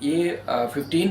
A15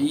D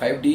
5D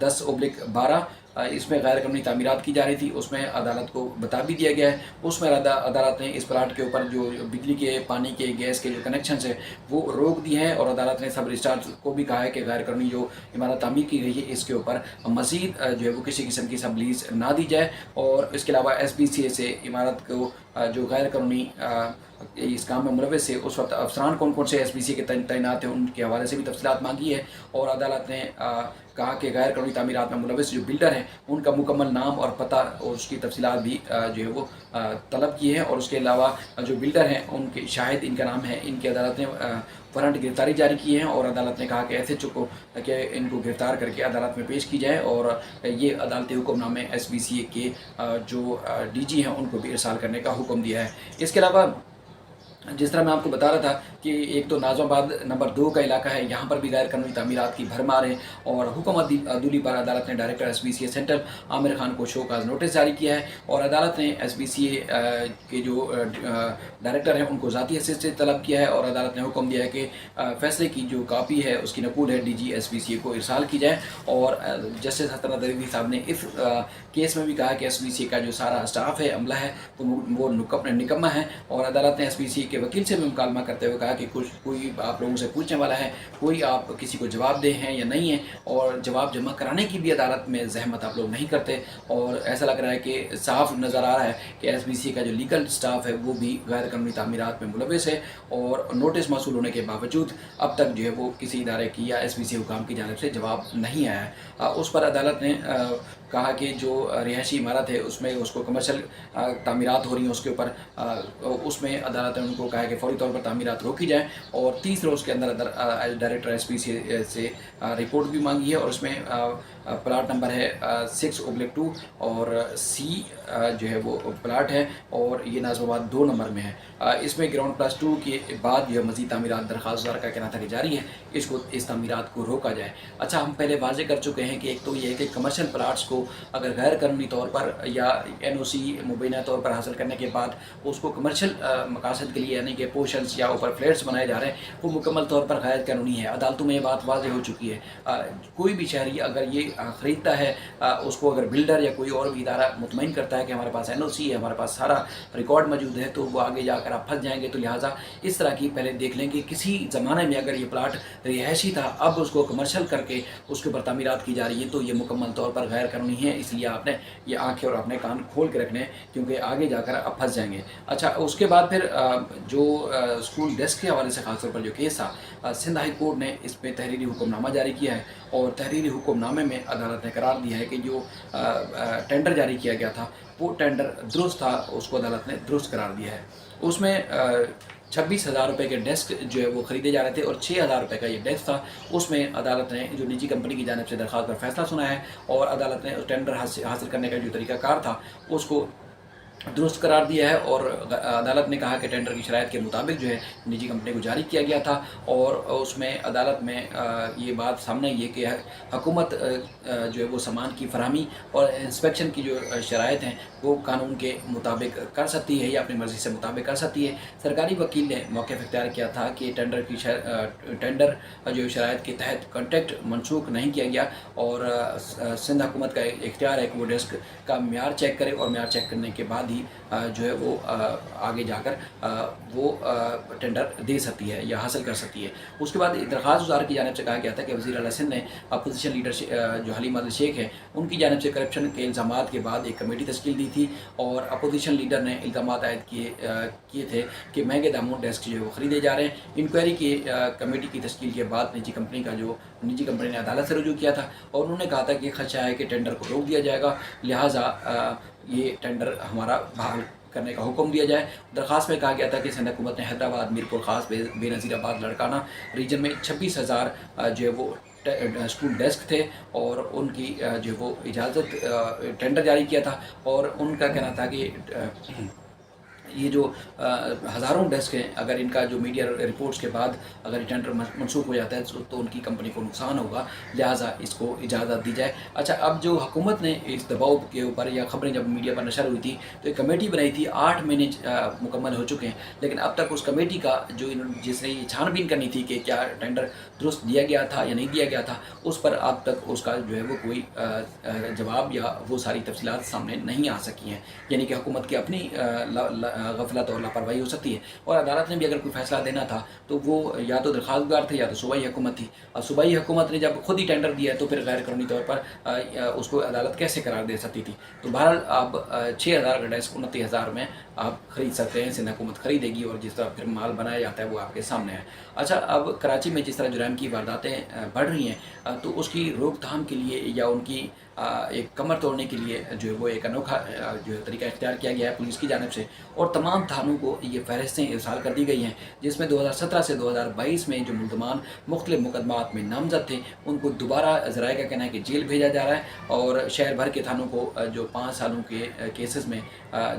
10/12 اس میں غیر قانونی تعمیرات کی جا رہی تھی، اس میں عدالت کو بتا بھی دیا گیا ہے۔ اس میں عدالت نے اس پلاٹ کے اوپر جو بجلی کے، پانی کے، گیس کے جو کنیکشنز ہیں وہ روک دیے ہیں، اور عدالت نے سب رجسٹرار کو بھی کہا ہے کہ غیر قانونی جو عمارت تعمیر کی گئی ہے اس کے اوپر مزید جو ہے وہ کسی قسم کی سب لیز نہ دی جائے، اور اس کے علاوہ SBCA سے عمارت کو جو غیر قانونی اس کام میں ملوث ہے اس وقت افسران کون کون سے SBCA کے تعینات ہیں ان کے حوالے سے بھی تفصیلات مانگی ہے، اور عدالت نے کہا کہ غیر قانونی تعمیرات میں ملوث جو بلڈر ہیں ان کا مکمل نام اور پتہ اور اس کی تفصیلات بھی جو ہے وہ طلب کی ہے، اور اس کے علاوہ جو بلڈر ہیں ان کے شاہد ان کا نام ہے، ان کی عدالت نے وارنٹ گرفتاری جاری کی ہے، اور عدالت نے کہا کہ SHO کو کہ ان کو گرفتار کر کے عدالت میں پیش کی جائے، اور یہ عدالتی حکم نامے SBCA کے جو DG ہیں ان کو بھی ارسال کرنے کا حکم دیا ہے۔ اس کے علاوہ جس طرح میں آپ کو بتا رہا تھا کہ ایک تو ناظم آباد نمبر 2 کا علاقہ ہے، یہاں پر بھی غیر قانونی تعمیرات کی بھرمار ہے، اور حکم عدولی پر عدالت نے director SBCA central Aamir Khan کو شو کاز نوٹس جاری کیا ہے، اور عدالت نے SBCA کے جو ڈائریکٹر ہیں ان کو ذاتی حیثیت سے طلب کیا ہے، اور عدالت نے حکم دیا ہے کہ فیصلے کی جو کاپی ہے اس کی نقول ہے DG SBCA کو ارسال کی جائے، اور جسٹس حسن ندوی صاحب نے اس کیس میں بھی کہا کہ SBCA کا جو سارا اسٹاف ہے، عملہ ہے، تو وہ نکما ہے، اور عدالت نے SBCA کے وکیل سے بھی مکالمہ کرتے ہوئے کہا کہ کوئی آپ لوگوں سے پوچھنے والا ہے، کوئی آپ کسی کو جواب دہ ہیں یا نہیں ہیں، اور جواب جمع کرانے کی بھی عدالت میں زحمت آپ لوگ نہیں کرتے، اور ایسا لگ رہا ہے کہ صاف نظر آ رہا ہے کہ SBCA کا جو لیگل سٹاف ہے وہ بھی غیر قانونی تعمیرات میں ملوث ہے، اور نوٹس موصول ہونے کے باوجود اب تک جو ہے وہ کسی ادارے کی یا SBCA حکام کی جانب سے جواب نہیں آیا ہے۔ اس پر عدالت نے کہا کہ جو رہائشی عمارت ہے اس میں اس کو کمرشل تعمیرات ہو رہی ہیں، اس کے اوپر اس میں عدالت نے ان کو کہا کہ فوری طور پر تعمیرات روکی جائیں، اور 30 روز کے اندر ڈائریکٹر SBCA سے رپورٹ بھی مانگی ہے، اور اس میں پلاٹ نمبر ہے 6/2 اور C جو ہے وہ پلاٹ ہے، اور یہ ناظم آباد 2 نمبر میں ہے۔ اس میں گراؤنڈ +2 کے بعد جو مزید تعمیرات درخواست دار کا کہنا تھا کہ جاری ہے، اس تعمیرات کو روکا جائے۔ اچھا، ہم پہلے واضح کر چکے ہیں کہ ایک تو یہ ہے کہ کمرشل پلاٹس کو اگر غیر قانونی طور پر یا NOC مبینہ طور پر حاصل کرنے کے بعد اس کو کمرشل مقاصد کے لیے یعنی کہ پوشنز یا اوپر فلیٹس بنائے جا رہے ہیں، وہ مکمل طور پر غیر قانونی ہے۔ عدالتوں میں یہ بات واضح ہو چکی ہے۔ کوئی بھی شہری اگر یہ خریدتا ہے، اس کو اگر بلڈر یا کوئی اور بھی ادارہ مطمئن کرتا ہے کہ ہمارے پاس NOC ہے، ہمارے پاس سارا ریکارڈ موجود ہے، تو وہ آگے جا کر آپ پھنس جائیں گے۔ تو لہٰذا اس طرح کی پہلے دیکھ لیں کہ کسی زمانے میں اگر یہ پلاٹ رہائشی تھا، اب اس کو کمرشل کر کے اس کے اوپر تعمیرات کی جا رہی ہے، تو یہ مکمل طور پر غیر قانونی ہے۔ اس لیے آپ نے یہ آنکھیں اور اپنے کان کھول کے رکھنے ہیں، کیونکہ آگے جا کر آپ پھنس جائیں گے۔ اچھا، اس کے بعد پھر جو اسکول ڈیسک کے حوالے سے خاص طور پر جو کیس تھا، سندھ ہائی کورٹ نے اس پہ تحریری حکم نامہ جاری کیا ہے، اور تحریری حکم نامے میں عدالت نے قرار دیا ہے کہ جو ٹینڈر جاری کیا گیا تھا وہ ٹینڈر درست تھا، اس کو عدالت نے درست قرار دیا ہے۔ اس میں 26,000 روپے کے ڈیسک جو ہے وہ خریدے جا رہے تھے، اور 6,000 روپے کا یہ ڈیسک تھا۔ اس میں عدالت نے جو نجی کمپنی کی جانب سے درخواست پر فیصلہ سنا ہے، اور عدالت نے ٹینڈر حاصل کرنے کا جو طریقہ کار تھا اس کو درست قرار دیا ہے، اور عدالت نے کہا کہ ٹینڈر کی شرائط کے مطابق جو ہے نجی کمپنی کو جاری کیا گیا تھا، اور اس میں عدالت میں یہ بات سامنے یہ کہ حکومت جو ہے وہ سامان کی فراہمی اور انسپیکشن کی جو شرائط ہیں وہ قانون کے مطابق کر سکتی ہے یا اپنی مرضی سے مطابق کر سکتی ہے۔ سرکاری وکیل نے موقف اختیار کیا تھا کہ ٹینڈر جو شرائط کے تحت کانٹریکٹ منسوخ نہیں کیا گیا، اور سندھ حکومت کا اختیار ہے کہ وہ ڈیسک کا معیار چیک کرے، اور معیار چیک کرنے کے بعد ہی جو ہے وہ آگے جا کر وہ ٹینڈر دے سکتی ہے یا حاصل کر سکتی ہے۔ اس کے بعد درخواست گزار کی جانب سے کہا گیا تھا کہ وزیر اعلیٰ سندھ نے اپوزیشن لیڈر جو حلیم عادل شیخ ہے ان کی جانب سے کرپشن کے الزامات کے بعد ایک کمیٹی تشکیل دی تھی، اور اپوزیشن لیڈر نے الزامات عائد کیے تھے کہ مہنگے داموں ڈیسک جو ہے وہ خریدے جا رہے ہیں۔ انکوائری کی کمیٹی کی تشکیل کے بعد نجی کمپنی نے عدالت سے رجوع کیا تھا، اور انہوں نے کہا تھا کہ خدشہ ہے کہ ٹینڈر کو روک دیا جائے گا، لہٰذا یہ ٹینڈر ہمارا بحال کرنے کا حکم دیا جائے۔ درخواست میں کہا گیا تھا کہ سندھ حکومت نے حیدرآباد، میرپور خاص، بے نظیر آباد، لڑکانہ ریجن میں 26,000 جو ہے وہ اسکول ڈیسک تھے، اور ان کی جو ہے وہ اجازت ٹینڈر جاری کیا تھا، اور ان کا کہنا تھا کہ یہ جو ہزاروں ڈیسک ہیں، اگر ان کا جو میڈیا رپورٹس کے بعد اگر یہ ٹینڈر منسوخ ہو جاتا ہے تو ان کی کمپنی کو نقصان ہوگا، لہٰذا اس کو اجازت دی جائے۔ اچھا، اب جو حکومت نے اس دباؤ کے اوپر یا خبریں جب میڈیا پر نشر ہوئی تھی تو ایک کمیٹی بنائی تھی، 8 مہینے مکمل ہو چکے ہیں، لیکن اب تک اس کمیٹی کا جو جس نے یہ چھان بین کرنی تھی کہ کیا ٹینڈر درست دیا گیا تھا یا نہیں دیا گیا تھا، اس پر اب تک اس کا جو ہے وہ کوئی جواب یا وہ ساری تفصیلات سامنے نہیں آ سکی ہیں، یعنی کہ حکومت کی اپنی غفلت اور لاپرواہی ہو سکتی ہے، اور عدالت نے بھی اگر کوئی فیصلہ دینا تھا تو وہ یا تو درخواست گار تھے یا تو صوبائی حکومت تھی، اور صوبائی حکومت نے جب خود ہی ٹینڈر دیا تو پھر غیر قانونی طور پر اس کو عدالت کیسے قرار دے سکتی تھی؟ تو بہرحال اب 6,000 کا ڈیسک 29,000 میں آپ خرید سکتے ہیں، سندھ حکومت خریدے گی، اور جس طرح پھر مال بنایا جاتا ہے وہ آپ کے سامنے ہے۔ اچھا، اب کراچی میں جس طرح جرائم کی وارداتیں بڑھ رہی ہیں، تو اس کی روک تھام کے لیے یا ان کی ایک کمر توڑنے کے لیے جو ہے وہ ایک انوکھا جو ہے طریقہ اختیار کیا گیا ہے پولیس کی جانب سے، اور تمام تھانوں کو یہ فہرستیں ارسال کر دی گئی ہیں، جس میں 2017 سے 2022 میں جو ملزمان مختلف مقدمات میں نامزد تھے ان کو دوبارہ ذرائع کا کہنا ہے کہ جیل بھیجا جا رہا ہے، اور شہر بھر کے تھانوں کو جو 5 سالوں کے کیسز میں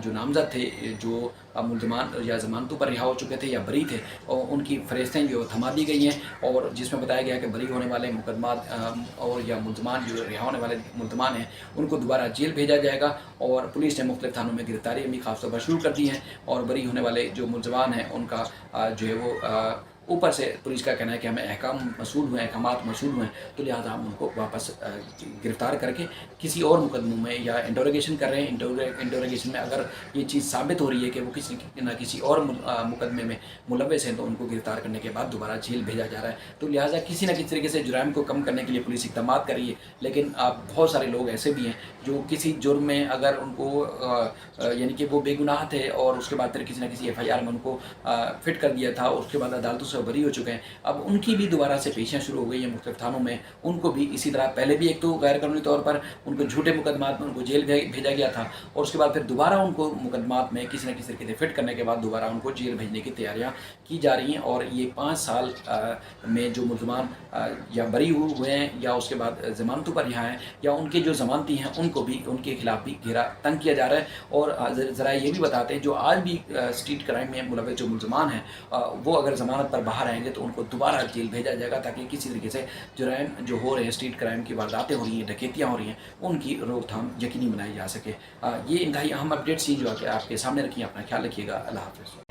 جو نامزد تھے، جو ملزمان یا ضمانتوں پر رہا ہو چکے تھے یا بری تھے، اور ان کی فہرستیں جو تھما دی گئی ہیں، اور جس میں بتایا گیا کہ بری ہونے والے مقدمات اور یا ملزمان جو رہا ہونے والے ملزمان ہیں ان کو دوبارہ جیل بھیجا جائے گا، اور پولیس نے مختلف تھانوں میں گرفتاریاں بھی خاص طور پر شروع کر دی ہیں، اور بری ہونے والے جو ملزمان ہیں ان کا جو ہے وہ اوپر سے پولیس کا کہنا ہے کہ ہمیں احکامات موصول ہوئے ہیں، تو لہٰذا ہم ان کو واپس گرفتار کر کے کسی اور مقدموں میں یا انٹروگیشن کر رہے ہیں، انٹروگیشن میں اگر یہ چیز ثابت ہو رہی ہے کہ وہ کسی نہ کسی اور مقدمے میں ملوث ہیں تو ان کو گرفتار کرنے کے بعد دوبارہ جیل بھیجا جا رہا ہے۔ تو لہٰذا کسی نہ کسی طریقے سے جرائم کو کم کرنے کے لیے پولیس اقدامات کر رہی ہے، لیکن بہت سارے لوگ ایسے بھی ہیں جو کسی جرم میں اگر ان کو یعنی کہ وہ بے گناہ تھے اور اس کے بعد پھر کسی نہ کسی FIR میں ان کو فٹ کر دیا تھا، اس کے بعد عدالتوں سے بری ہو چکے ہیں، اب ان کی بھی دوبارہ سے پیشیاں شروع ہو گئی ہیں مختلف تھانوں میں، ان کو بھی اسی طرح پہلے بھی ایک تو غیر قانونی طور پر ان کو جھوٹے مقدمات میں ان کو جیل بھیجا گیا تھا، اور اس کے بعد پھر دوبارہ ان کو مقدمات میں کسی نہ کسی طریقے سے فٹ کرنے کے بعد دوبارہ ان کو جیل بھیجنے کی تیاریاں کی جا رہی ہیں، اور یہ 5 سال میں جو ملزمان یا بری ہوئے ہیں یا اس کے بعد ضمانتوں پر رہا ہیں یا ان کے جو ضمانتی ہیں ان کو بھی ان کے خلاف بھی گھیرا تنگ کیا جا رہا ہے، اور ذرائع یہ بھی بتاتے ہیں جو آج بھی اسٹریٹ کرائم میں ملوث جو ملزمان ہیں وہ اگر ضمانت پر باہر آئیں گے تو ان کو دوبارہ جیل بھیجا جائے گا، تاکہ کسی طریقے سے جرائم جو ہو رہے ہیں، اسٹریٹ کرائم کی وارداتیں ہو رہی ہیں، ڈکیتیاں ہو رہی ہیں، ان کی روک تھام یقینی بنائی جا سکے۔ یہ انتہائی اہم اپڈیٹس ہی جو آپ کے سامنے رکھی ہیں، اپنا خیال رکھیے گا۔ اللہ حافظ۔